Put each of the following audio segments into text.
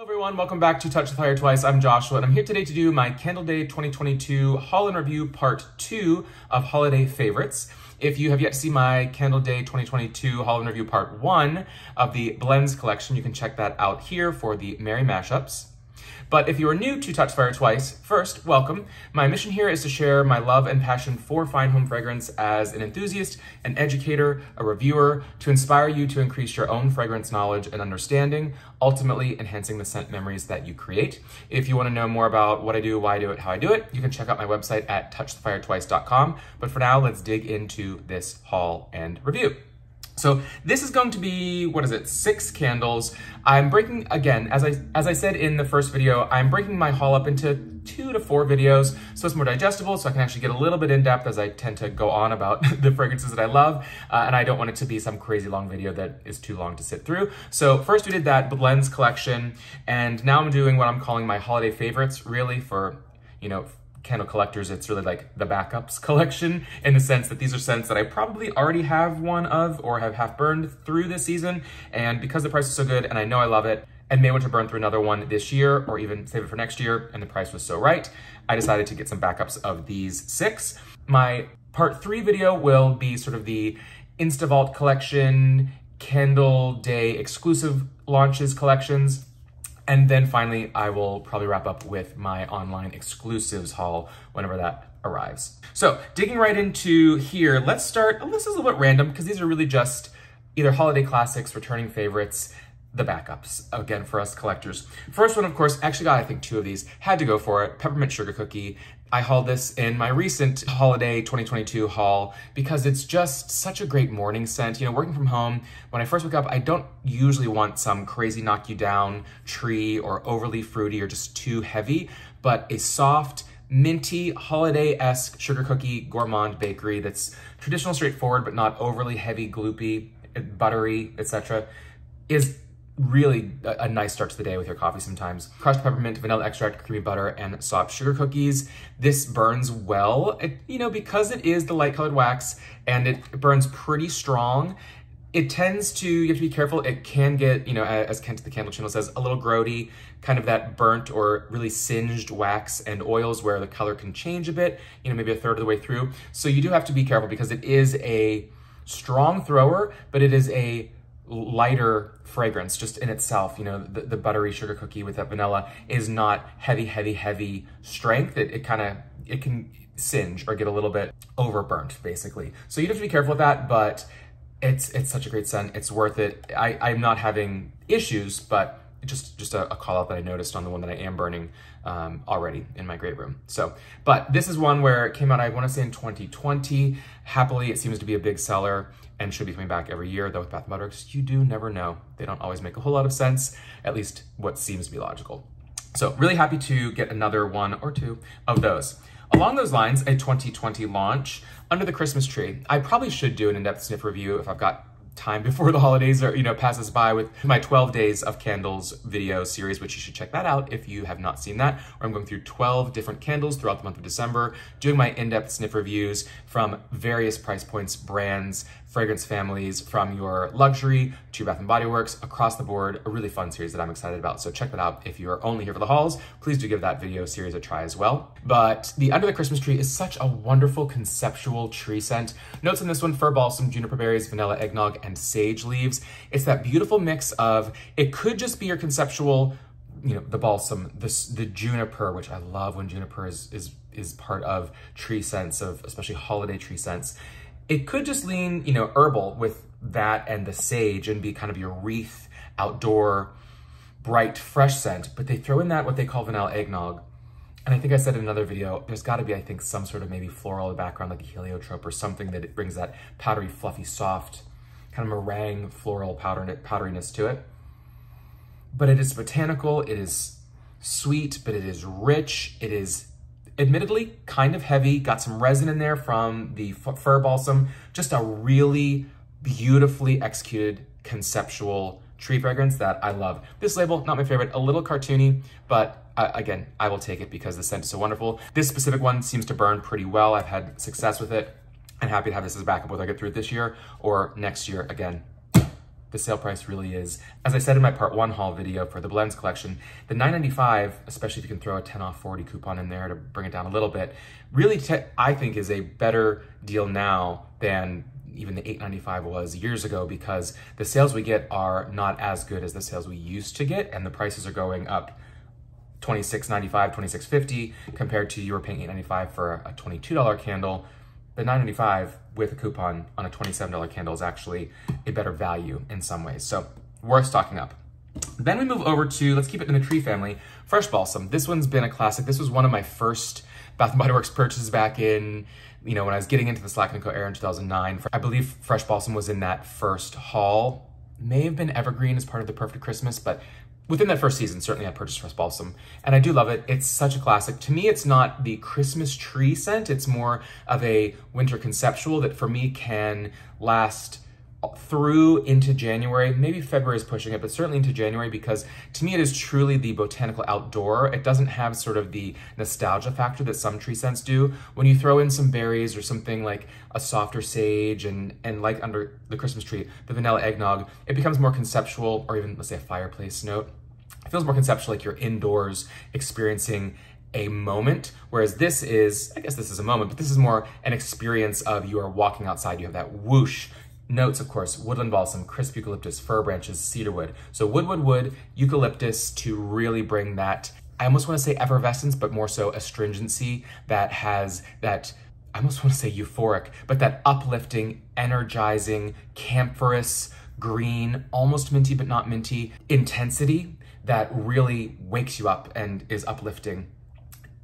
Hello everyone, welcome back to Touch the Fire Twice. I'm Joshua and I'm here today to do my Candle Day 2022 haul and review part 2 of holiday favorites. If you have yet to see my Candle Day 2022 haul and review part 1 of the blends collection, you can check that out here for the Merry Mashups. But if you are new to Touch the Fire Twice, first, welcome. My mission here is to share my love and passion for fine home fragrance as an enthusiast, an educator, a reviewer, to inspire you to increase your own fragrance knowledge and understanding, ultimately enhancing the scent memories that you create. If you want to know more about what I do, why I do it, how I do it, you can check out my website at TouchTheFireTwice.com. But for now, let's dig into this haul and review. So this is going to be, 6 candles. I'm breaking, again, as I said in the first video, I'm breaking my haul up into 2 to 4 videos, so it's more digestible, so I can actually get a little bit in depth as I tend to go on about the fragrances that I love, and I don't want it to be some crazy long video that is too long to sit through. So first we did that blends collection, and now I'm doing what I'm calling my holiday favorites, really for, candle collectors. It's really like the backups collection, in the sense that these are scents that I probably already have one of or have half burned through this season, and because the price is so good and I know I love it and may want to burn through another one this year or even save it for next year and the price was so right, I decided to get some backups of these 6. My part 3 video will be sort of the InstaVault collection, Candle Day exclusive launches collections. And then finally, I will probably wrap up with my online exclusives haul whenever that arrives. So digging right into here, let's start, this is a little bit random because these are really just either holiday classics, returning favorites, the backups, again, for us collectors. First one, of course, actually got, I think, 2 of these, had to go for it, Peppermint Sugar Cookie. I hauled this in my recent holiday 2022 haul because it's just such a great morning scent. Working from home, when I first wake up, I don't usually want some crazy knock you down tree or overly fruity or just too heavy, but a soft, minty, holiday-esque sugar cookie gourmand bakery that's traditional, straightforward, but not overly heavy, gloopy, buttery, etc. is really a nice start to the day with your coffee sometimes. Crushed peppermint, vanilla extract, creamy butter, and soft sugar cookies. This burns well, because it is the light colored wax and it burns pretty strong. It tends to, you have to be careful. It can get, as Kent the Candle Channel says, a little grody, kind of that burnt or really singed wax and oils where the color can change a bit, maybe a third of the way through. So you do have to be careful because it is a strong thrower, but it is a lighter fragrance just in itself. The buttery sugar cookie with that vanilla is not heavy strength. It can singe or get a little bit overburnt, basically. So you have to be careful with that, but it's such a great scent. It's worth it. I'm not having issues, but just a call out that I noticed on the one that I am burning already in my great room. So, but this is one where it came out, I want to say in 2020. Happily, it seems to be a big seller and should be coming back every year, though with Bath & Body Works, you do never know. They don't always make a whole lot of sense, at least what seems to be logical. So really happy to get another 1 or 2 of those. Along those lines, a 2020 launch, Under the Christmas Tree. I probably should do an in-depth sniff review if I've got time before the holidays or passes by, with my 12 Days of Candles video series, which you should check that out if you have not seen that, where I'm going through 12 different candles throughout the month of December, doing my in-depth sniff reviews from various price points, brands, fragrance families, from your luxury to Bath & Body Works, across the board. A really fun series that I'm excited about, so check that out. If you are only here for the hauls, please do give that video series a try as well. But the Under the Christmas Tree is such a wonderful conceptual tree scent. Notes on this one: fir balsam, juniper berries, vanilla eggnog, and sage leaves. It's that beautiful mix of, it could just be your conceptual, the balsam, the juniper, which I love when juniper is part of tree scents, of especially holiday tree scents. It could just lean, herbal with that and the sage and be kind of your wreath, outdoor, bright, fresh scent, but they throw in that what they call vanilla eggnog. And I think I said in another video, there's gotta be, I think, some sort of maybe floral in the background, like a heliotrope or something, that it brings that powdery, fluffy, soft, kind of meringue floral powderiness to it. But it is botanical, it is sweet, but it is rich, it is admittedly kind of heavy, got some resin in there from the fir balsam, just a really beautifully executed conceptual tree fragrance that I love. This label, not my favorite, a little cartoony, but again, I will take it because the scent is so wonderful. This specific one seems to burn pretty well. I've had success with it. I'm happy to have this as a backup whether I get through it this year or next year again. the sale price really is. As I said in my part 1 haul video for the blends collection, the $9.95, especially if you can throw a 10 off 40 coupon in there to bring it down a little bit, really I think is a better deal now than even the $8.95 was years ago, because the sales we get are not as good as the sales we used to get, and the prices are going up $26.95, $26.50 compared to you were paying $8.95 for a $22 candle. The $9.95 with a coupon on a $27 candle is actually a better value in some ways. So worth stocking up. Then we move over to, let's keep it in the tree family, Fresh Balsam. This one's been a classic. This was one of my first Bath & Body Works purchases back in, when I was getting into the Slack & Co era in 2009. I believe Fresh Balsam was in that first haul. May have been Evergreen as part of the Perfect Christmas, but within that first season, certainly I purchased Fresh Balsam, and I do love it. It's such a classic. To me, it's not the Christmas tree scent. It's more of a winter conceptual that for me can last through into January. Maybe February is pushing it, but certainly into January, because to me it is truly the botanical outdoor. It doesn't have sort of the nostalgia factor that some tree scents do. When you throw in some berries or something like a softer sage and like under the Christmas tree, the vanilla eggnog, it becomes more conceptual, or even let's say a fireplace note. It feels more conceptual, like you're indoors experiencing a moment, whereas this is, I guess this is a moment, but this is more an experience of you are walking outside, you have that whoosh. Notes, of course, woodland balsam, crisp eucalyptus, fir branches, cedarwood. So wood, eucalyptus to really bring that, I almost want to say effervescence, but more so astringency that has that, I almost want to say euphoric, but that uplifting, energizing, camphorous, green, almost minty but not minty intensity that really wakes you up and is uplifting.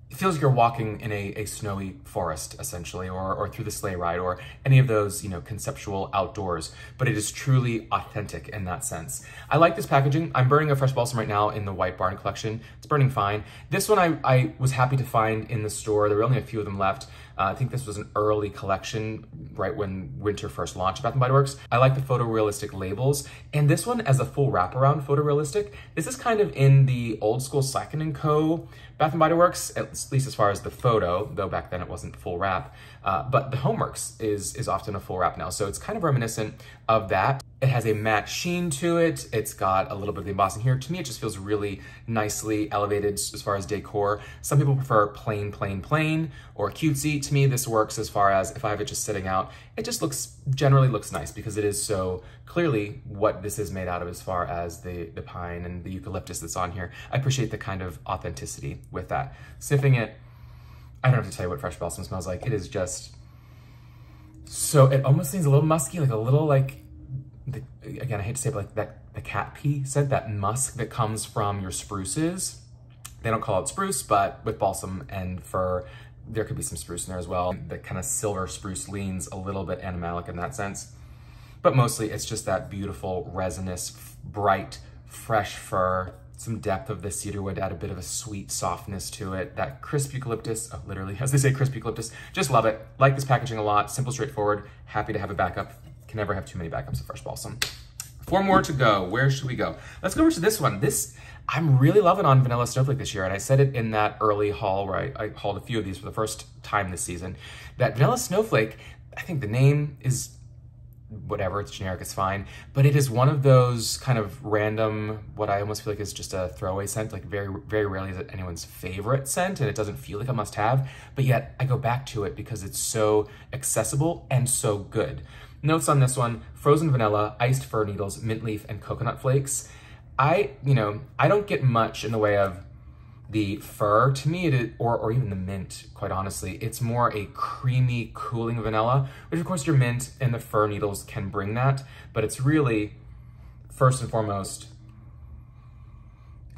It feels like you're walking in a snowy forest, essentially, or through the sleigh ride, or any of those, conceptual outdoors, but it is truly authentic in that sense. I like this packaging. I'm burning a Fresh Balsam right now in the White Barn collection. It's burning fine. This one I was happy to find in the store. There were only a few of them left. I think this was an early collection, right when winter first launched at Bath & Body Works. I like the photorealistic labels, and this one as a full wraparound photorealistic. This is kind of in the old school Slack & Co Bath & Body Works, at least as far as the photo, though back then it wasn't full wrap, but the Homeworks is often a full wrap now, so it's kind of reminiscent of that. It has a matte sheen to it. It's got a little bit of the embossing here. To me, it just feels really nicely elevated as far as decor. Some people prefer plain, or cutesy. To me, this works as far as if I have it just sitting out, it just generally looks nice because it is so clearly what this is made out of as far as the pine and the eucalyptus that's on here. I appreciate the kind of authenticity with that. Sniffing it, I don't have to tell you what Fresh Balsam smells like. It is just so, it almost seems a little musky, like a little like, again, I hate to say it, but like the cat pee scent, that musk that comes from your spruces. They don't call it spruce, but with balsam and fir, there could be some spruce in there as well. The kind of silver spruce leans a little bit animalic in that sense. But mostly it's just that beautiful, resinous, bright, fresh fir, some depth of the cedarwood, add a bit of a sweet softness to it. That crisp eucalyptus, oh, literally, as they say, crisp eucalyptus. Just love it. Like this packaging a lot. Simple, straightforward. Happy to have a backup. Can never have too many backups of Fresh Balsam. 4 more to go. Where should we go? Let's go over to this one. This, I'm really loving on Vanilla Snowflake this year, and I said it in that early haul where I hauled a few of these for the first time this season. That Vanilla Snowflake, I think the name is whatever, it's generic, it's fine, but it is one of those kind of random, what I almost feel like is just a throwaway scent. Like very, very rarely is it anyone's favorite scent, and it doesn't feel like a must-have, but yet I go back to it because it's so accessible and so good. Notes on this one: frozen vanilla, iced fir needles, mint leaf, and coconut flakes. I don't get much in the way of the fir. To me, it is, or even the mint, quite honestly, it's more a creamy, cooling vanilla, which of course your mint and the fir needles can bring that, but it's really, first and foremost,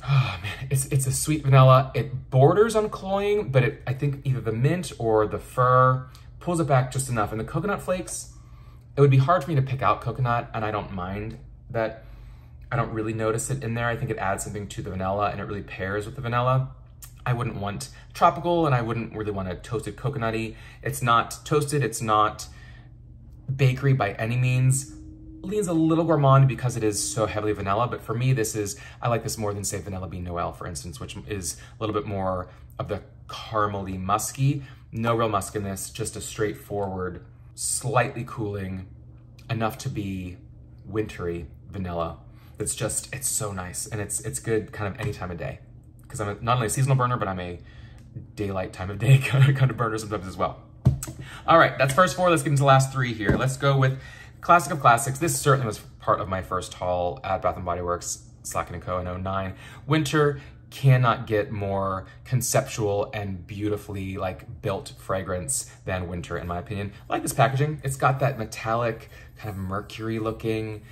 oh man, it's a sweet vanilla. It borders on cloying, but I think either the mint or the fir pulls it back just enough. And the coconut flakes, it would be hard for me to pick out coconut, and I don't mind that. I don't really notice it in there. I think it adds something to the vanilla, and it really pairs with the vanilla. I wouldn't want tropical, and I wouldn't really want a toasted coconutty. It's not toasted, it's not bakery by any means. Leans a little gourmand because it is so heavily vanilla, but for me, I like this more than, say, Vanilla Bean Noel, for instance, which is a little bit more of the caramely musky. No real musk in this, just a straightforward, slightly cooling, enough to be wintry vanilla. It's so nice, and it's good kind of any time of day. Because I'm not only a seasonal burner, but I'm a daylight time of day kind of burner sometimes as well. All right, that's first four. Let's get into the last three here. Let's go with classic of classics. This certainly was part of my first haul at Bath & Body Works, Slacken & Co. in 09. Winter cannot get more conceptual and beautifully like built fragrance than Winter, in my opinion. I like this packaging. It's got that metallic kind of mercury looking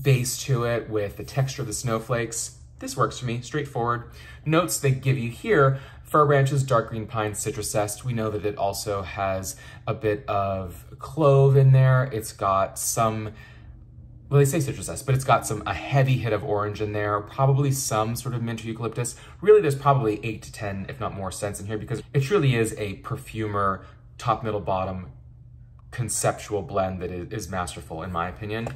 base to it with the texture of the snowflakes. This works for me, straightforward. Notes they give you here: fir branches, dark green pine, citrus zest. We know that it also has a bit of clove in there. It's got some, well, they say citrus zest, but it's got a heavy hit of orange in there, probably some sort of mint or eucalyptus. Really, there's probably 8 to 10, if not more, scents in here, because it truly is a perfumer, top, middle, bottom, conceptual blend that is masterful, in my opinion.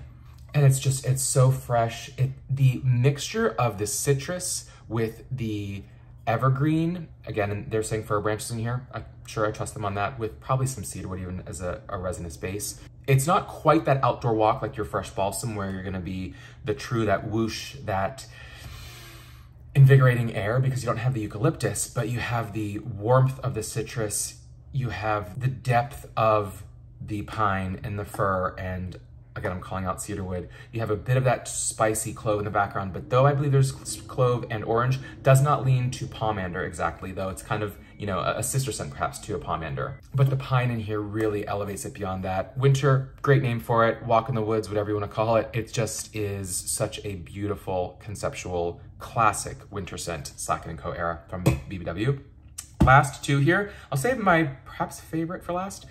And it's so fresh. The mixture of the citrus with the evergreen, again, and they're saying fir branches in here. I'm sure I trust them on that, with probably some cedarwood even as a resinous base. It's not quite that outdoor walk like your fresh balsam, where you're gonna be that whoosh, that invigorating air, because you don't have the eucalyptus, but you have the warmth of the citrus, you have the depth of the pine and the fir, and again, I'm calling out cedarwood. You have a bit of that spicy clove in the background, but though I believe there's clove and orange, does not lean to pomander exactly, though it's kind of, you know, a sister scent perhaps to a pomander. But the pine in here really elevates it beyond that. Winter, great name for it. Walk in the woods, whatever you want to call it. It just is such a beautiful, conceptual, classic winter scent, Slacken & Co. era from BBW. Last two here. I'll save my perhaps favorite for last.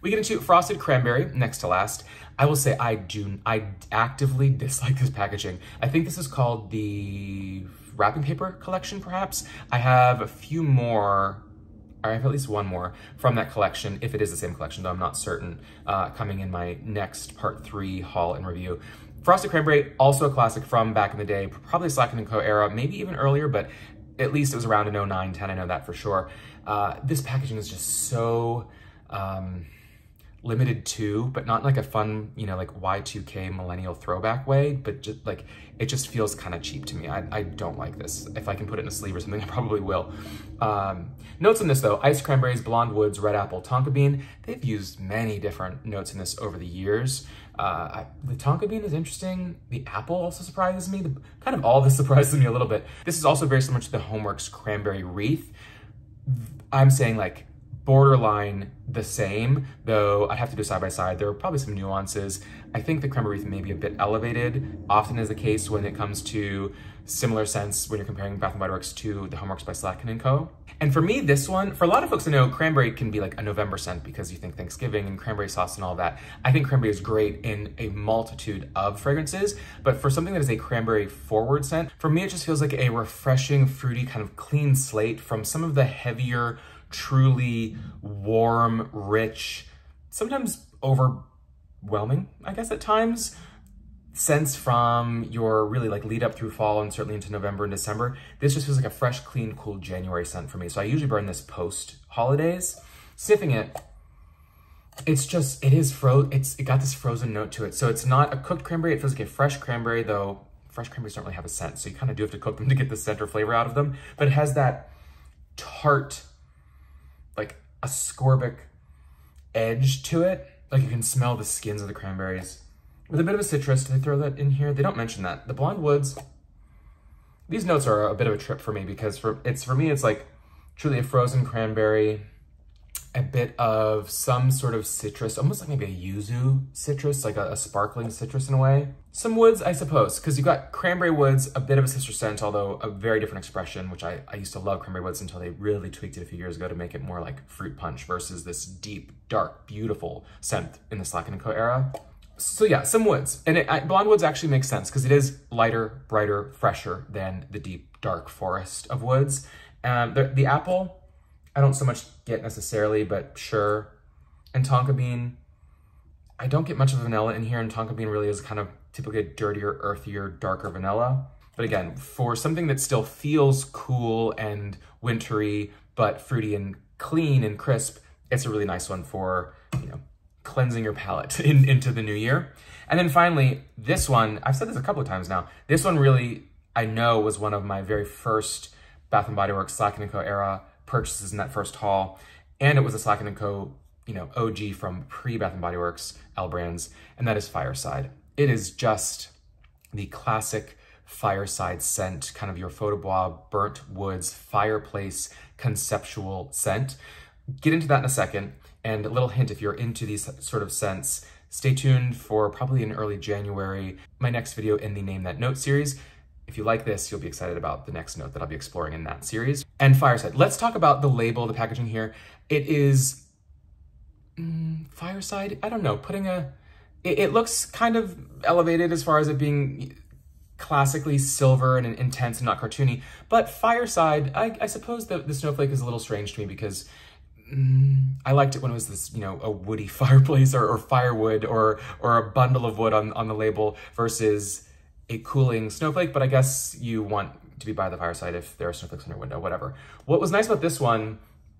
We get into Frosted Cranberry, next to last. I will say I actively dislike this packaging. I think this is called the wrapping paper collection, perhaps. I have a few more, or I have at least one more from that collection, if it is the same collection, though I'm not certain, coming in my next part 3 haul and review. Frosted Cranberry, also a classic from back in the day, probably Slacken & Co. era, maybe even earlier, but at least it was around in 09, 10, I know that for sure. This packaging is just so limited to, but not like a fun, you know, like Y2K millennial throwback way, but just like, it just feels kind of cheap to me. I don't like this. If I can put it in a sleeve or something, I probably will. Notes on this though: iced cranberries, blonde woods, red apple, tonka bean. They've used many different notes in this over the years. The tonka bean is interesting. The apple also surprises me. Kind of all this surprises me a little bit. This is also very similar to the Homeworks cranberry wreath. I'm saying like borderline the same, though I'd have to do side by side. There are probably some nuances. I think the cranberry wreath may be a bit elevated, often is the case when it comes to similar scents when you're comparing Bath & Body Works to the Homeworks by Slacken & Co. And for me, this one, for a lot of folks I know, cranberry can be like a November scent because you think Thanksgiving and cranberry sauce and all that. I think cranberry is great in a multitude of fragrances, but for something that is a cranberry forward scent, for me it just feels like a refreshing, fruity, kind of clean slate from some of the heavier, truly warm, rich, sometimes overwhelming, I guess at times, scents from your really like lead up through fall and certainly into November and December. This just feels like a fresh, clean, cool January scent for me. So I usually burn this post holidays. Sniffing it, it got this frozen note to it. So it's not a cooked cranberry. It feels like a fresh cranberry, though fresh cranberries don't really have a scent. So you kind of do have to cook them to get the scent or flavor out of them. But it has that tart, like ascorbic edge to it. Like you can smell the skins of the cranberries. With a bit of a citrus. Do they throw that in here? They don't mention that. The blonde woods, these notes are a bit of a trip for me because for me, it's like truly a frozen cranberry, a bit of some sort of citrus, almost like maybe a yuzu citrus, like a sparkling citrus in a way. Some woods, I suppose, because you've got cranberry woods, a bit of a citrus scent, although a very different expression, which I used to love cranberry woods until they really tweaked it a few years ago to make it more like fruit punch versus this deep, dark, beautiful scent in the Slacken & Co. era. So yeah, some woods. And blonde woods actually makes sense because it is lighter, brighter, fresher than the deep, dark forest of woods. The apple, I don't so much get necessarily, but sure. And tonka bean, I don't get much of vanilla in here, and tonka bean really is kind of typically a dirtier, earthier, darker vanilla. But again, for something that still feels cool and wintry, but fruity and clean and crisp, it's a really nice one for, you know, cleansing your palate into the new year. And then finally, this one, I've said this a couple of times now, this one really, I know, was one of my very first Bath & Body Works Slack & Co. era purchases in that first haul. And it was a Slack & Co. OG from pre-Bath & Body Works L brands, and that is Fireside. It is just the classic Fireside scent, kind of your Faux de Bois, burnt woods, fireplace conceptual scent. Get into that in a second. And a little hint, if you're into these sort of scents, stay tuned for probably in early January, my next video in the Name That Note series. If you like this, you'll be excited about the next note that I'll be exploring in that series. And Fireside. Let's talk about the label, the packaging here. It is Fireside. I don't know, it looks kind of elevated as far as it being classically silver and intense and not cartoony. But Fireside, I suppose the snowflake is a little strange to me because I liked it when it was this, a woody fireplace or firewood or a bundle of wood on the label versus a cooling snowflake. But I guess you want to be by the fireside if there are snowflakes on your window, whatever. What was nice about this one,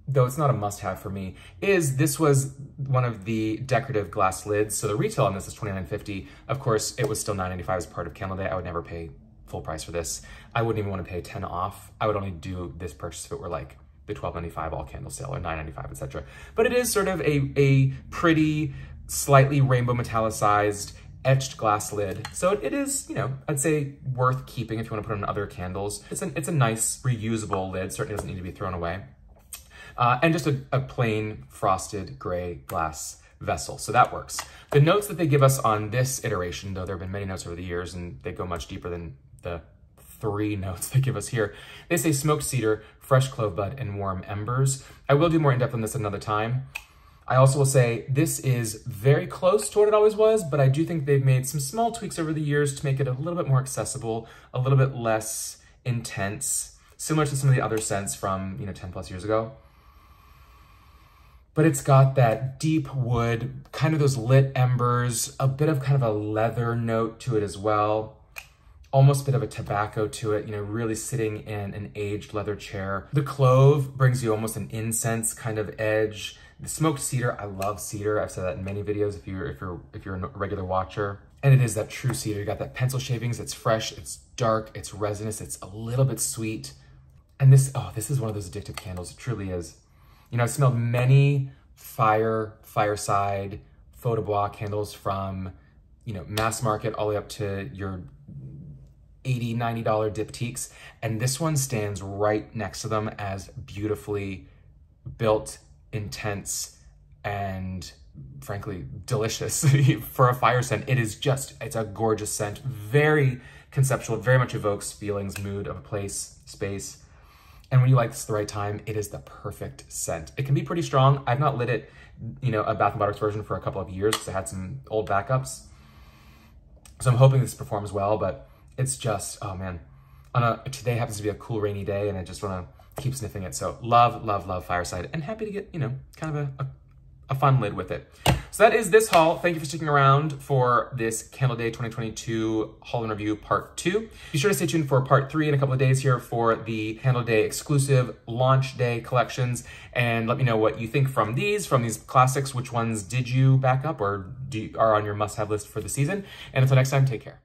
though it's not a must-have for me, is this was one of the decorative glass lids. So the retail on this is $29.50. Of course, it was still $9.95 as part of Candle Day. I would never pay full price for this. I wouldn't even want to pay 10 off. I would only do this purchase if it were like the $12.95 all candle sale or $9.95, etc. But it is sort of a pretty, slightly rainbow metallicized etched glass lid. So it is, I'd say worth keeping if you want to put on other candles. It's a nice reusable lid. Certainly doesn't need to be thrown away. And just a plain frosted gray glass vessel. So that works. The notes that they give us on this iteration, though there have been many notes over the years and they go much deeper than the 3 notes they give us here. They say smoked cedar, fresh clove bud, and warm embers. I will do more in depth on this another time. I also will say this is very close to what it always was, but I do think they've made some small tweaks over the years to make it a little bit more accessible, a little bit less intense, similar to some of the other scents from 10 plus years ago. But it's got that deep wood, kind of those lit embers, a bit of kind of a leather note to it as well. Almost a bit of a tobacco to it, really sitting in an aged leather chair. The clove brings you almost an incense kind of edge. The smoked cedar, I love cedar. I've said that in many videos if you're a regular watcher. And it is that true cedar. You got that pencil shavings, it's fresh, it's dark, it's resinous, it's a little bit sweet. And this is one of those addictive candles, it truly is. I've smelled many Fireside, Faux de Bois candles from, mass market all the way up to your $80, $90 diptyques. And this one stands right next to them as beautifully built, intense, and frankly, delicious for a fire scent. It's a gorgeous scent, very conceptual, very much evokes feelings, mood of a place, space. And when you like this at the right time, it is the perfect scent. It can be pretty strong. I've not lit it, a Bath & Body Works version for a couple of years because I had some old backups. So I'm hoping this performs well, but it's just, oh man. Today happens to be a cool rainy day and I just want to keep sniffing it. So love, love, love Fireside and happy to get, kind of a fun lid with it. So that is this haul. Thank you for sticking around for this Candle Day 2022 haul and review part 2. Be sure to stay tuned for part 3 in a couple of days here for the Candle Day exclusive launch day collections. And let me know what you think from these classics. Which ones did you back up or are on your must-have list for the season? And until next time, take care.